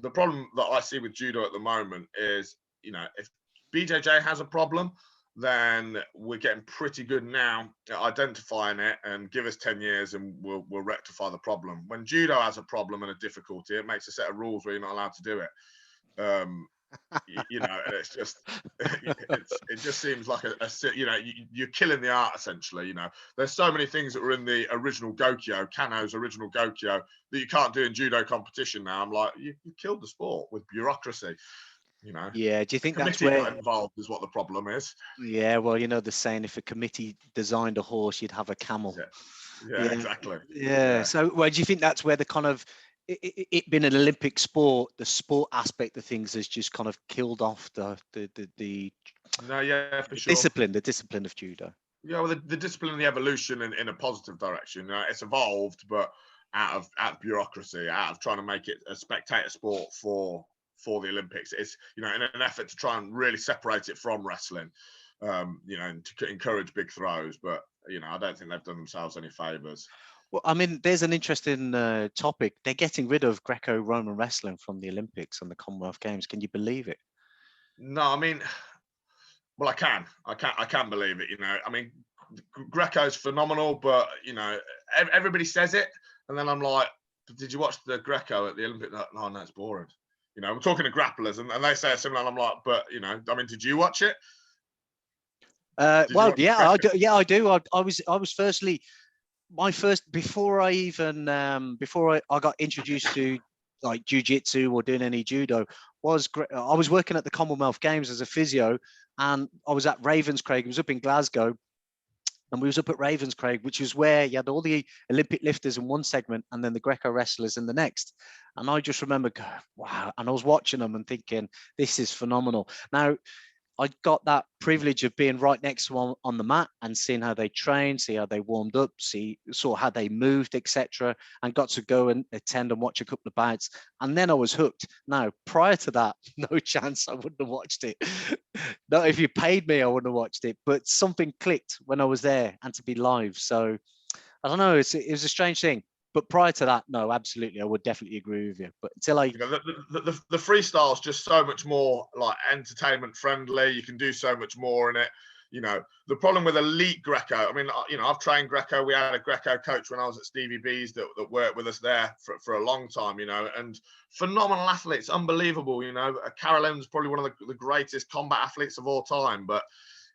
the problem that I see with judo at the moment is, you know, if BJJ has a problem, then we're getting pretty good now at identifying it, and give us 10 years and we'll rectify the problem. When judo has a problem and a difficulty, it makes a set of rules where you're not allowed to do it. You know, and it's just, it just seems like you know, you're killing the art essentially. You know, there's so many things that were in the original Gokyo, Kano's original Gokyo, that you can't do in judo competition now. I'm like, you killed the sport with bureaucracy. You know. Yeah. Do you think that's where where involved is what the problem is? Yeah, well, you know the saying, if a committee designed a horse, you'd have a camel. Yeah, exactly. Yeah. So, well, do you think that's where the kind of it being an Olympic sport, the sport aspect of things has just kind of killed off the No, yeah, for sure. the discipline of judo? Yeah, well, the discipline and the evolution in a positive direction. You know, it's evolved, but out of bureaucracy, out of trying to make it a spectator sport for the Olympics. It's, you know, in an effort to try and really separate it from wrestling, you know, and to encourage big throws. But, you know, I don't think they've done themselves any favors. Well, I mean, there's an interesting topic. They're getting rid of Greco-Roman wrestling from the Olympics and the Commonwealth Games. Can you believe it? No, I mean, well, I can believe it. You know, I mean, Greco's phenomenal, but, you know, everybody says it, and then I'm like, did you watch the Greco at the Olympic? No, it's boring. You know, we're talking to grapplers, and they say similar, and I'm like, but, you know, I mean, did you watch it? Well, yeah, I do. Yeah, I do. I was firstly, my first, before I got introduced to like jiu-jitsu or doing any judo, I was working at the Commonwealth Games as a physio, and I was at Ravenscraig. It was up in Glasgow, and we was up at Ravenscraig, which is where you had all the Olympic lifters in one segment and then the Greco wrestlers in the next. And I just remember going, wow. And I was watching them and thinking, this is phenomenal. Now, I got that privilege of being right next to them on the mat and seeing how they trained, see how they warmed up, saw how they moved, etc., and got to go and attend and watch a couple of bouts. And then I was hooked. Now, prior to that, no chance I wouldn't have watched it. No, if you paid me, I wouldn't have watched it. But something clicked when I was there and to be live. So I don't know. It was a strange thing. But prior to that, no, absolutely, I would definitely agree with you. But until you know, the freestyle is just so much more like entertainment friendly. You can do so much more in it. You know, the problem with elite Greco, I mean, you know, I've trained Greco. We had a Greco coach when I was at Stevie B's that worked with us there for a long time, you know, and phenomenal athletes, unbelievable. You know, Carolyn's probably one of the greatest combat athletes of all time, but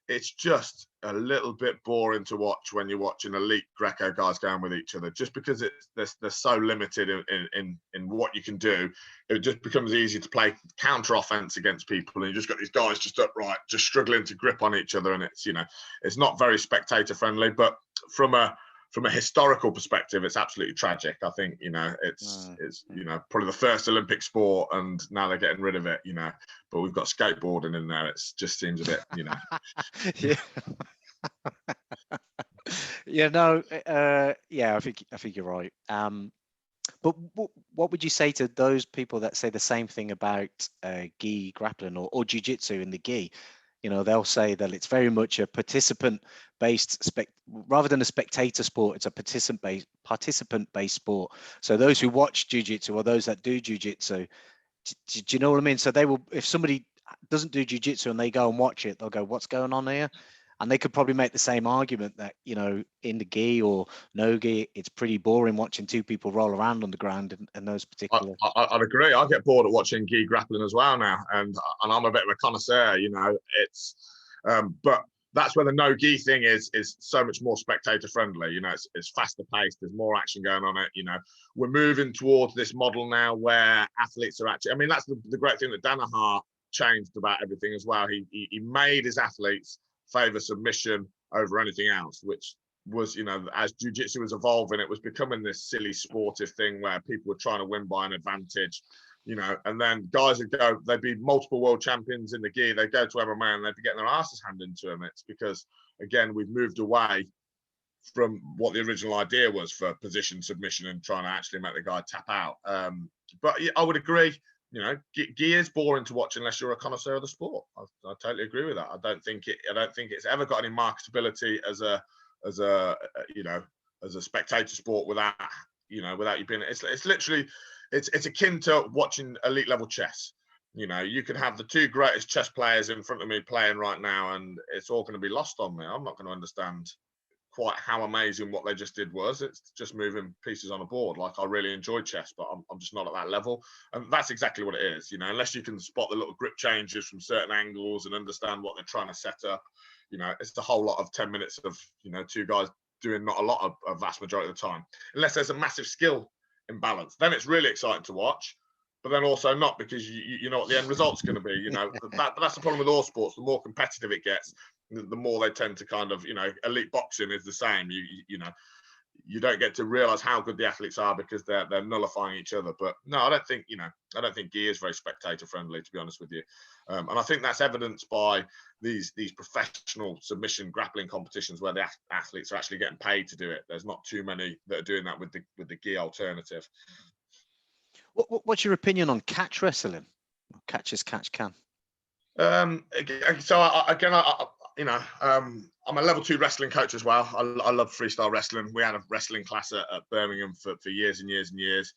it's just a little bit boring to watch when you're watching elite Greco guys going with each other, just because they're so limited in what you can do. It just becomes easy to play counter offense against people, and you just got these guys just upright, just struggling to grip on each other, and it's, you know, it's not very spectator friendly. But from a historical perspective, it's absolutely tragic. I think, you know, it's you know, probably the first Olympic sport, and now they're getting rid of it, you know, but we've got skateboarding in there. It just seems a bit, you know. Yeah. Yeah, no, yeah, I think you're right. But what would you say to those people that say the same thing about gi grappling or jiu-jitsu in the gi? You know, they'll say that it's very much a participant-based rather than a spectator sport. It's a participant-based sport. So those who watch jiu-jitsu or those that do jiu-jitsu, do you know what I mean? So they will, if somebody doesn't do jiu-jitsu and they go and watch it, they'll go, "What's going on here?" And they could probably make the same argument that, you know, in the gi or no gi, it's pretty boring watching two people roll around on the ground and those particular. I'd agree. I get bored of watching gi grappling as well now, and I'm a bit of a connoisseur. You know, it's but that's where the no gi thing is so much more spectator friendly. You know, it's faster paced. There's more action going on it. You know, we're moving towards this model now where athletes are actually. I mean, that's the great thing that Danaher changed about everything as well. He made his athletes favor submission over anything else, which was, you know, as jiu-jitsu was evolving, it was becoming this silly sportive thing where people were trying to win by an advantage, you know, and then guys would go, they'd be multiple world champions in the gi, they'd go to MMA and they'd be getting their asses handed into them. It's because, again, we've moved away from what the original idea was for position submission and trying to actually make the guy tap out. But yeah, I would agree. You know, gi is boring to watch unless you're a connoisseur of the sport. I totally agree with that. I don't think it's ever got any marketability as a you know, as a spectator sport without you being. It's literally it's akin to watching elite level chess. You know, you could have the two greatest chess players in front of me playing right now, and it's all going to be lost on me. I'm not going to understand quite how amazing what they just did was. It's just moving pieces on a board. Like, I really enjoyed chess, but I'm just not at that level. And that's exactly what it is. You know, unless you can spot the little grip changes from certain angles and understand what they're trying to set up, you know, it's a whole lot of 10 minutes of, you know, two guys doing not a lot of a vast majority of the time, unless there's a massive skill imbalance. Then it's really exciting to watch, but then also not, because you know what the end result's going to be. You know, that's the problem with all sports. The more competitive it gets, the more they tend to kind of, you know, elite boxing is the same. You know, you don't get to realize how good the athletes are because they're nullifying each other. But no, I don't think gi is very spectator friendly, to be honest with you. And I think that's evidenced by these professional submission grappling competitions where the athletes are actually getting paid to do it. There's not too many that are doing that with the gi alternative. What's your opinion on catch wrestling? Catch as catch can. So you know, I'm a level 2 wrestling coach as well. I love freestyle wrestling. We had a wrestling class at Birmingham for years and years and years.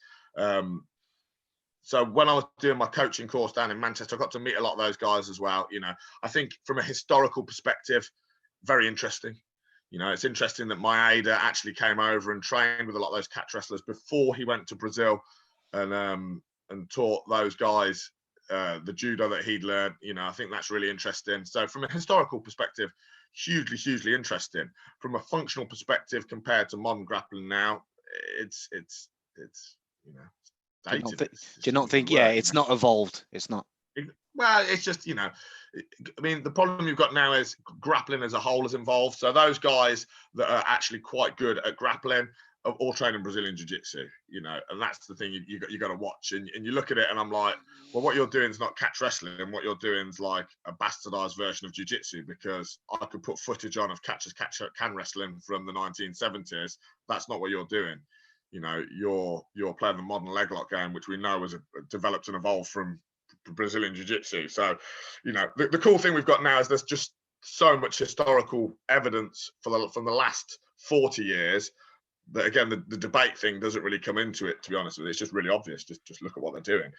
So when I was doing my coaching course down in Manchester, I got to meet a lot of those guys as well. You know, I think from a historical perspective, very interesting. You know, it's interesting that my Ada actually came over and trained with a lot of those catch wrestlers before he went to Brazil and taught those guys the judo that he'd learned. You know, I think that's really interesting. So from a historical perspective, hugely interesting. From a functional perspective, compared to modern grappling now, it's you know, dated. Do you not think? Yeah, it's not evolved. It's not. Well, it's just, you know, I mean, the problem you've got now is grappling as a whole is involved. So those guys that are actually quite good at grappling are all training Brazilian jiu-jitsu, you know, and that's the thing you got to watch. And you look at it and I'm like, well, what you're doing is not catch wrestling, and what you're doing is like a bastardized version of jiu-jitsu, because I could put footage on of catch can wrestling from the 1970s. That's not what you're doing. You know, you're playing the modern leg lock game, which we know was developed and evolved from Brazilian jiu-jitsu. So, you know, the cool thing we've got now is there's just so much historical evidence from the last 40 years that, again, the debate thing doesn't really come into it, to be honest with you. It's just really obvious. Just look at what they're doing.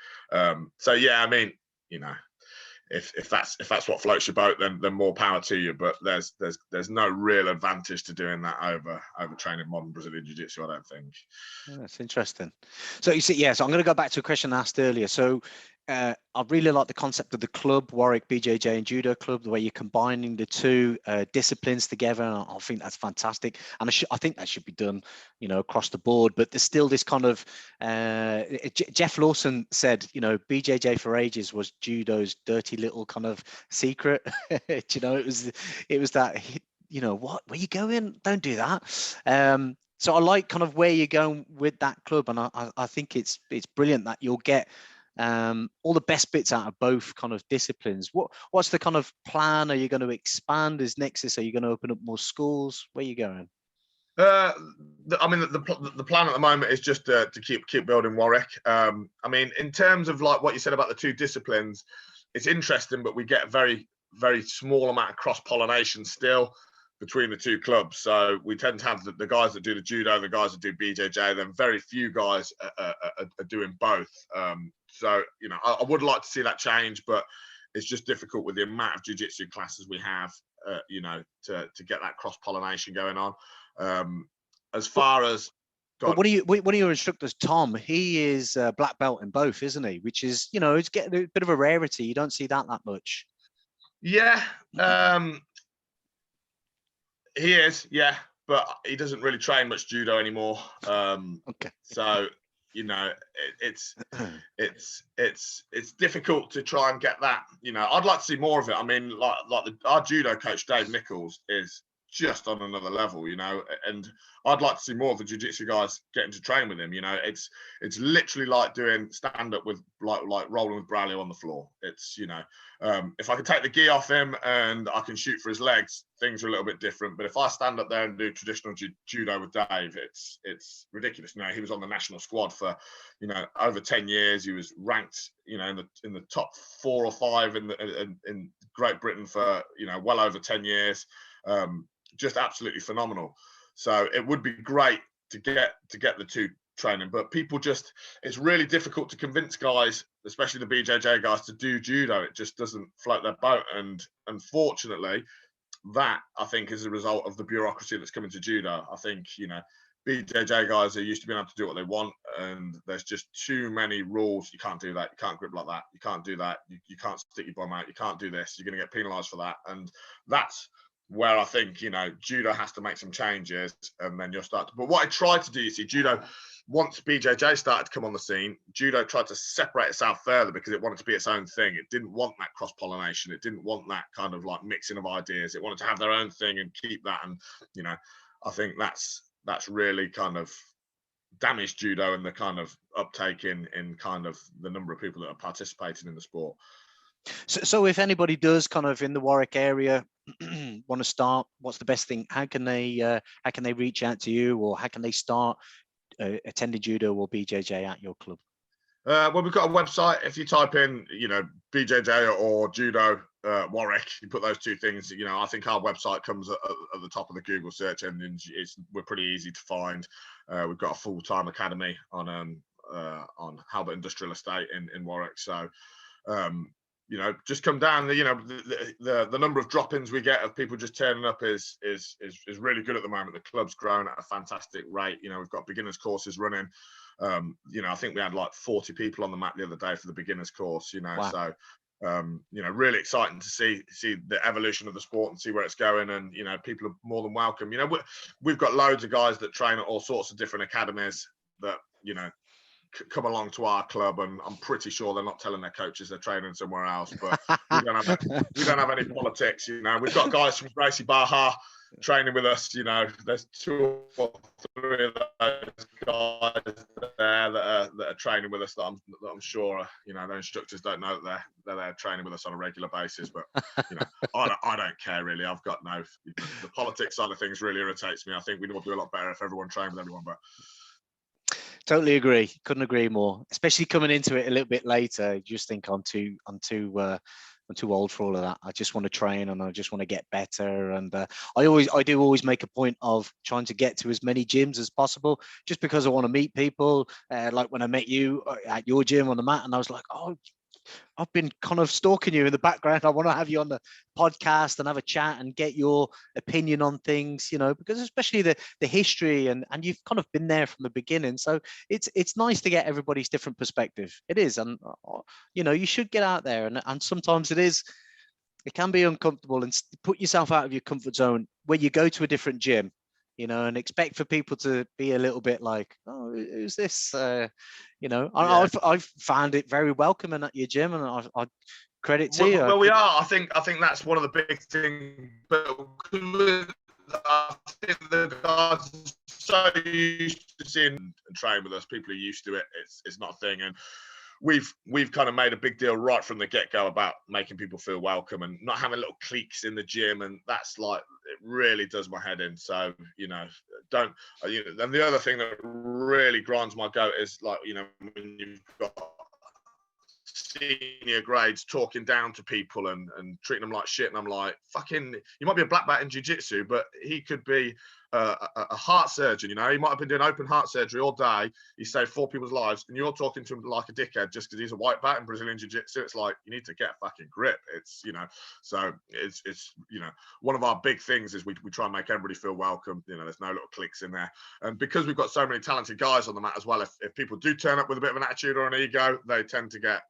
So yeah, I mean, you know, if that's what floats your boat, then more power to you. But there's no real advantage to doing that over training modern Brazilian jiu-jitsu, I don't think. Oh, that's interesting. So you see, yeah. So I'm going to go back to a question I asked earlier. So I really like the concept of the club, Warwick BJJ and Judo Club, the way you're combining the two disciplines together. And I think that's fantastic. And I think that should be done, you know, across the board. But there's still this kind of, Jeff Lawson said, you know, BJJ for ages was judo's dirty little kind of secret. You know, it was that, you know, what, where you going? Don't do that. So I like kind of where you're going with that club. And I think it's brilliant that you'll get all the best bits out of both kind of disciplines. What's the kind of plan? Are you going to expand as Nexus? Are you going to open up more schools? Where are you going? I mean, the plan at the moment is just to keep building Warwick. I mean, in terms of like what you said about the two disciplines, it's interesting, but we get a very, very small amount of cross-pollination still between the two clubs. So we tend to have the guys that do the judo, the guys that do BJJ, then very few guys are doing both. So, you know, I would like to see that change, but it's just difficult with the amount of jiu-jitsu classes we have, you know, to get that cross-pollination going on. As far as one of your instructors, Tom, he is black belt in both, isn't he? Which is, you know, it's getting a bit of a rarity. You don't see that much. Yeah, he is. Yeah, but he doesn't really train much judo anymore. Okay. So, you know, it's difficult to try and get that. You know, I'd like to see more of it. I mean, our judo coach Dave Nichols is just on another level, you know, and I'd like to see more of the jiu-jitsu guys getting to train with him. You know, it's literally like doing stand-up with like rolling with Braulio on the floor. It's, you know, if I can take the gi off him and I can shoot for his legs, things are a little bit different. But if I stand up there and do traditional judo with Dave, it's ridiculous. You know, he was on the national squad for, you know, over 10 years. He was ranked, you know, in the top 4 or 5 in Great Britain for, you know, well over 10 years. Just absolutely phenomenal. So it would be great to get the two training, but people just, it's really difficult to convince guys, especially the BJJ guys, to do judo. It just doesn't float their boat. And unfortunately, that I think is a result of the bureaucracy that's coming to judo. I think, you know, BJJ guys are used to being able to do what they want, and there's just too many rules. You can't do that. You can't grip like that. You can't do that. You can't stick your bum out. You can't do this. You're going to get penalized for that. And that's where I think, you know, judo has to make some changes, and then you'll start. But what I tried to do, you see, judo, once BJJ started to come on the scene, judo tried to separate itself further because it wanted to be its own thing. It didn't want that cross-pollination. It didn't want that kind of like mixing of ideas. It wanted to have their own thing and keep that. And, you know, I think that's really kind of damaged judo and the kind of uptake in kind of the number of people that are participating in the sport. So if anybody does kind of in the Warwick area want to start, what's the best thing? How can they reach out to you, or how can they start attending judo or BJJ at your club? Well, we've got a website. If you type in, you know, BJJ or judo Warwick, you put those two things, you know, I think our website comes at the top of the Google search engine. We're pretty easy to find. We've got a full-time academy on Halbert Industrial Estate in Warwick. So, you know, just come down. You know, the number of drop-ins we get of people just turning up is really good at the moment. The club's grown at a fantastic rate. You know, we've got beginners courses running. You know, I think we had like 40 people on the mat the other day for the beginners course. You know, wow. So you know, really exciting to see the evolution of the sport and see where it's going. And you know, people are more than welcome. You know, we've got loads of guys that train at all sorts of different academies that, you know, come along to our club, and I'm pretty sure they're not telling their coaches they're training somewhere else. But we don't have any politics. You know, we've got guys from Gracie Baja training with us. You know, there's 2 or 3 of those guys there that are training with us that I'm sure, you know, their instructors don't know that they're training with us on a regular basis. But you know, I don't care really. I've got the politics side of things really irritates me. I think we'd all do a lot better if everyone trained with everyone. But totally agree. Couldn't agree more. Especially coming into it a little bit later, you just think I'm too old for all of that. I just want to train and I just want to get better. And I do always make a point of trying to get to as many gyms as possible, just because I want to meet people. Like when I met you at your gym on the mat, and I was like, oh, I've been kind of stalking you in the background. I want to have you on the podcast and have a chat and get your opinion on things, you know, because especially the history and you've kind of been there from the beginning. So it's nice to get everybody's different perspective. It is. And, you know, you should get out there and sometimes it can be uncomfortable, and put yourself out of your comfort zone when you go to a different gym, you know, and expect for people to be a little bit like, oh, who's this? You know, yeah. I've found it very welcoming at your gym, and I credit to you. Well, we are. I think that's one of the big things. But I think the guys are so used to seeing and training with us. People are used to it. It's not a thing, and we've kind of made a big deal right from the get-go about making people feel welcome and not having little cliques in the gym, and that's like, it really does my head in. So, you know, don't, you know, and the other thing that really grinds my goat is, like, you know, when you've got senior grades talking down to people and treating them like shit, and I'm like, fucking, you might be a black belt in jiu-jitsu, but he could be a heart surgeon, you know. He might have been doing open heart surgery all day. He saved 4 people's lives, and you're talking to him like a dickhead just because he's a white belt in Brazilian jiu-jitsu. It's like, you need to get a fucking grip. It's, you know, so it's you know, one of our big things is we try and make everybody feel welcome. You know, there's no little cliques in there, and because we've got so many talented guys on the mat as well, if people do turn up with a bit of an attitude or an ego, they tend to get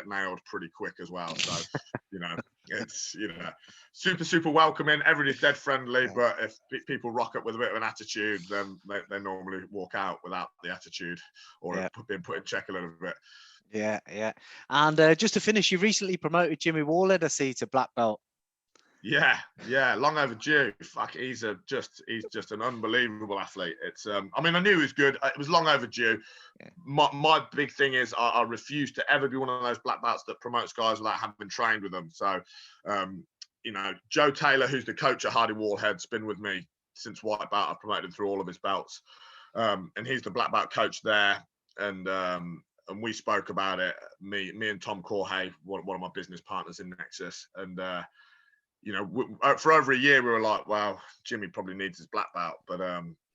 nailed pretty quick as well. So, you know, it's, you know, super welcoming. Everybody's dead friendly, but if people rock up with a bit of an attitude, then they normally walk out without the attitude, or being put in check a little bit. Yeah. And just to finish, you recently promoted Jimmy Warled, I see, to black belt. Yeah, long overdue. Fuck, he's just an unbelievable athlete. It's I mean, I knew he was good. It was long overdue. My big thing is I refuse to ever be one of those black belts that promotes guys without having trained with them. So you know, Joe Taylor, who's the coach at Hardy Wallhead's been with me since white belt. I've promoted him through all of his belts, and he's the black belt coach there. And we spoke about it. Me and Tom Corhay, one of my business partners in Nexus, and you know, for over a year we were like, wow, Jimmy probably needs his black belt, but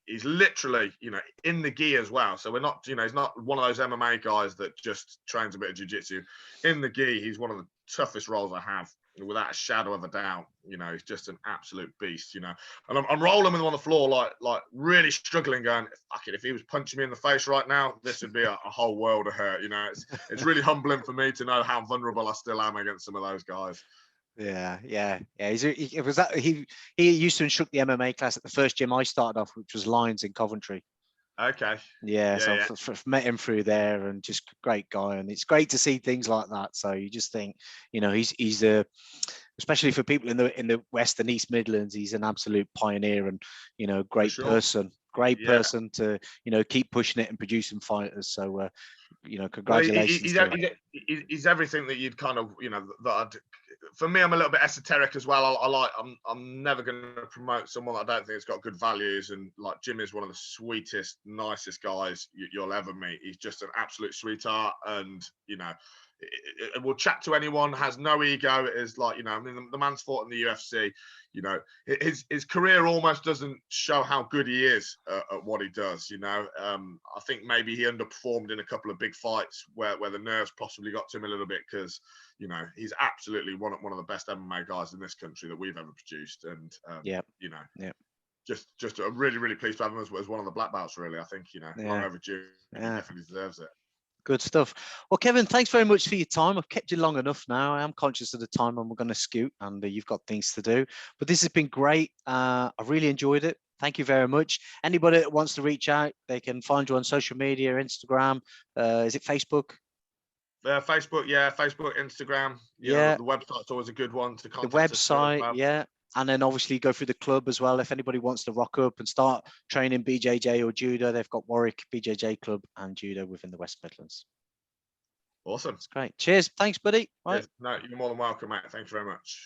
he's literally, you know, in the gi as well. So we're not, you know, he's not one of those MMA guys that just trains a bit of jiu-jitsu. In the gi, he's one of the toughest roles I have, without a shadow of a doubt. You know, he's just an absolute beast, you know. And I'm rolling with him on the floor, like really struggling, going, fuck it, if he was punching me in the face right now, this would be a whole world of hurt. You know, it's really humbling for me to know how vulnerable I still am against some of those guys. Yeah. He used to instruct the MMA class at the first gym I started off, which was Lions in Coventry. Okay. So I've met him through there, and just great guy, and it's great to see things like that. So you just think, you know, he's a, especially for people in the West and East Midlands, he's an absolute pioneer, and, you know, great person to, you know, keep pushing it and producing fighters. So you know, congratulations. Well, he's everything that you'd kind of, you know, for me, I'm a little bit esoteric as well. I'm never going to promote someone that I don't think has got good values. And like, Jim is one of the sweetest, nicest guys you'll ever meet. He's just an absolute sweetheart, and, you know, it will chat to anyone, has no ego. It is like, you know, I mean, the man's fought in the UFC. You know, his career almost doesn't show how good he is at what he does. You know, I think maybe he underperformed in a couple of big fights where the nerves possibly got to him a little bit, because, you know, he's absolutely one of the best MMA guys in this country that we've ever produced. And you know, just really pleased to have him as one of the black belts. Really, I think, you know, long overdue. He definitely deserves it. Good stuff. Well, Kevin, thanks very much for your time. I've kept you long enough now. I am conscious of the time, and we're going to scoot, and you've got things to do. But this has been great. I really enjoyed it. Thank you very much. Anybody that wants to reach out, they can find you on social media, Instagram. Is it Facebook? Facebook, Facebook, Instagram. You know, the website's always a good one to contact. The website, and then obviously go through the club as well. If anybody wants to rock up and start training BJJ or judo, they've got Warwick BJJ Club and judo within the West Midlands. Awesome. That's great. Cheers. Thanks, buddy. Cheers. No, you're more than welcome, mate. Thanks very much.